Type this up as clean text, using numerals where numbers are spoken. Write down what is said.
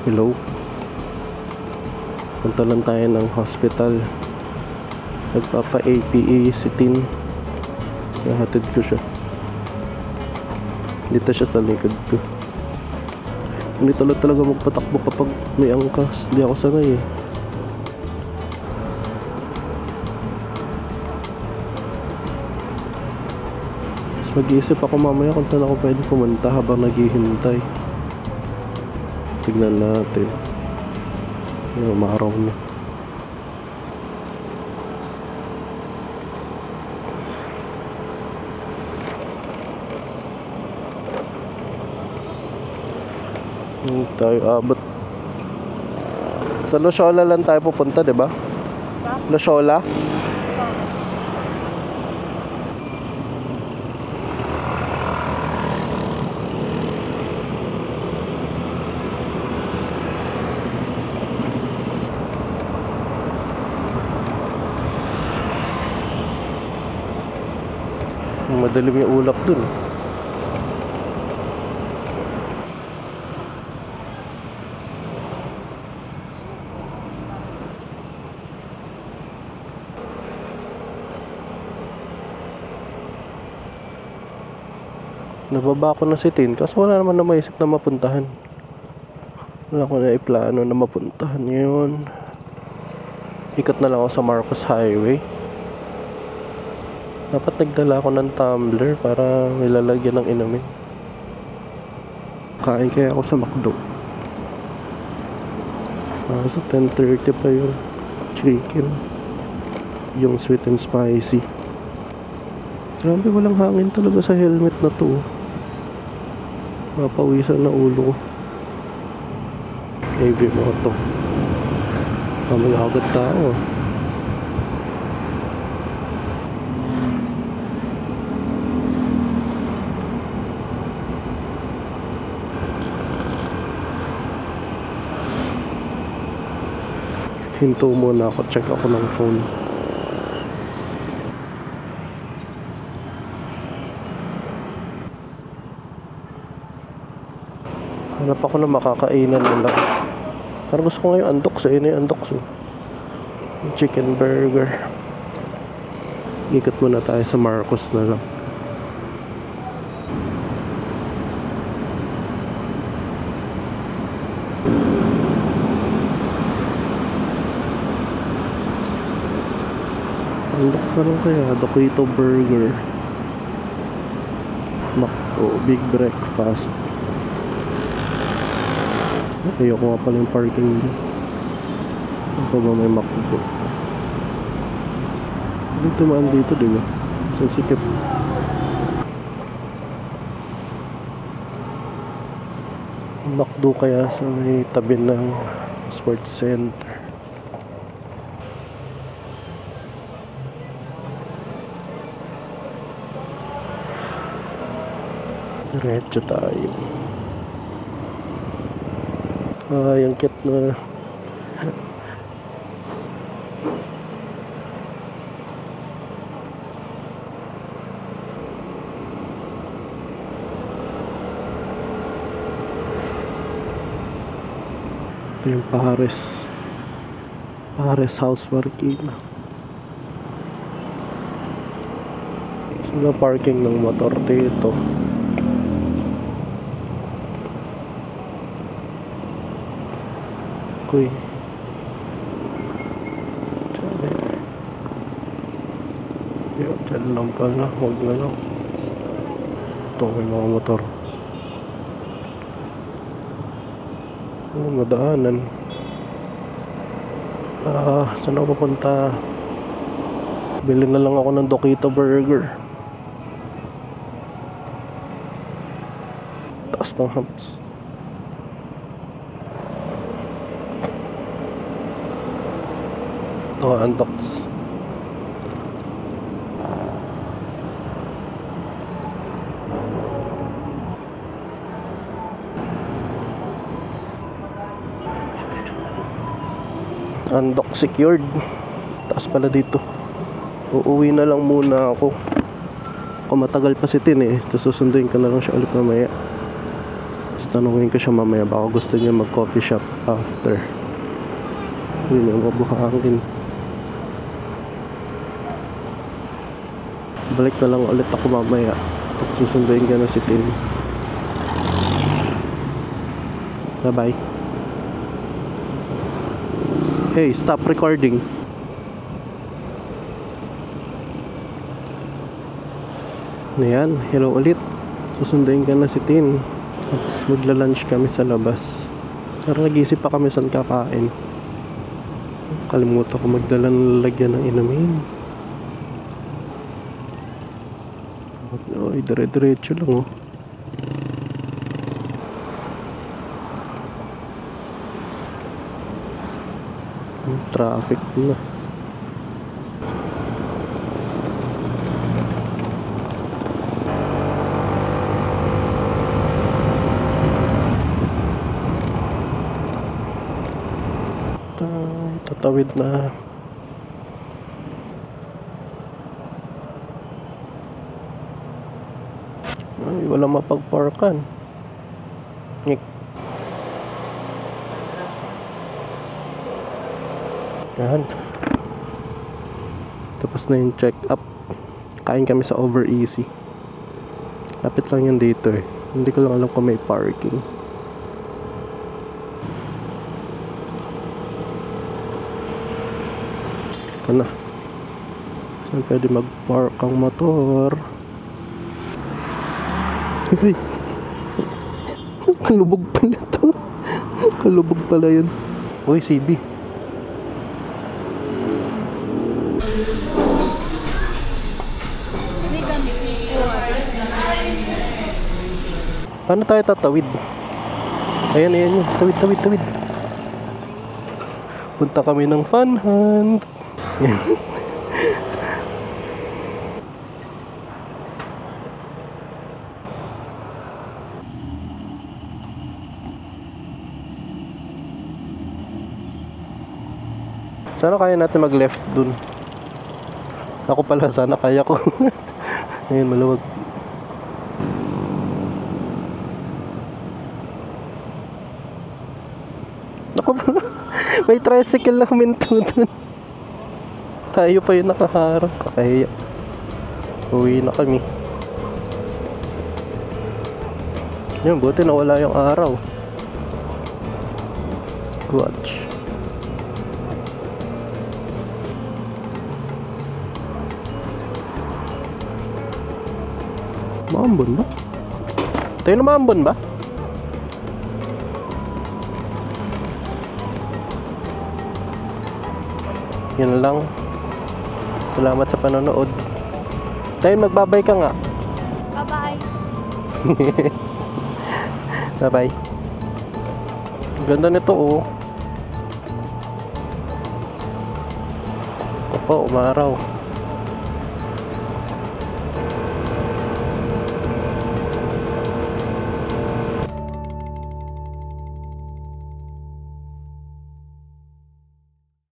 Hello. Punta lang tayo ng hospital. Nagpapa-APA si Tin. Kaya hatid ko siya. Dito siya sa likod ko. Hindi talaga magpatakbo kapag may angkas. Hindi ako sanay eh. Mas mag-iisip ako mamaya kung saan ako pwede pumunta habang naghihintay. Tignan natin. Umaraw na. Tayo abot. Sa Loyola lang tayo pupunta, di ba? Loyola? Madalim yung ulap dun. Nababa ko na si Tin kasi wala naman na maisip na mapuntahan. Wala ko na iplano na mapuntahan ngayon. Ikot na lang ako sa Marcos Highway. Dapat nagdala ako ng tumbler para nilalagyan ng inumin. Kain kaya ako sa McDo. Kaso 10:30 pa yung chicken. Yung sweet and spicy. Grabe, walang hangin talaga sa helmet na to. Mapawisan na ulo ko. AV Moto. May agad tao. Hinto muna ako, check ako ng phone. Hanap ako na makakainan nila. Parang gusto ko ngayon andoks eh. Yun yung andoks eh. Chicken burger. Ikot muna tayo sa Marcos na lang. Andoks na lang kaya. Dokito Burger. McDo. Big breakfast. Ayoko nga pala yung parking dyan. Ano pa ba may McDo? Hindi tumaan dito, diba? Sa sikip. McDo kaya sa may tabi ng sports center. Diretso tayo. Yung kit na ito yung Pares House Marikina. Sila parking ng motor dito. Kuy. Diyan lang pala. Huwag na lang. Ito may mga motor. Madaanan. Saan ako papunta? Bili na lang ako ng Dokito Burger. Taas ng hams. Ito andoks. Undock secured. Taas pala dito. Uuwi na lang muna ako. Kung matagal pa si Tin eh. Tapos susunduin ka na lang siya ulit mamaya. Tapos tanungin ko siya mamaya, baka gusto niya mag coffee shop after. Yun yung mabuhangin. Balik na lang ulit ako mamaya. Tapos susunduin ka na si Tin. Bye bye. Hey, stop recording. Ayan, hello ulit. Susunduin ka na si Tin. Tapos magla-lunch kami sa labas. Pero nag-isip pa kami saan kakain. Kalimutan ko magdala ng lalagyan ng inumin. Ay, dire-diretso lang oh. Traffic na. Tatawid na. Ay, wala mapagparkan. Yan. Tapos na yung check up. Kain kami sa Over Easy. Lapit lang yan dito eh. Hindi ko lang alam kung may parking. Ito na. Saan pwede mag-park ang motor? Uy! Kalubog pala to. Kalubog pala yun. Uy, CB. Paano tayo tatawid? Ayan, ayan yun. Tawid, tawid, tawid. Punta kami ng Fun Hunt. Sana kaya natin mag-left dun. Ako pala, sana kaya ko. Ayan, maluwag. Ako pa. May tricycle na huminto dun. Tayo pa yung nakaharang. Kakahiya. Uwi na kami. Yun, buti nawala yung araw. Watch. Maambon ba? Tayo na maambon ba? Yun lang. Salamat sa panonood. Tayo magbabay ka nga. Bye-bye. Bye-bye. Ganda nito oh. Opo, umaraw.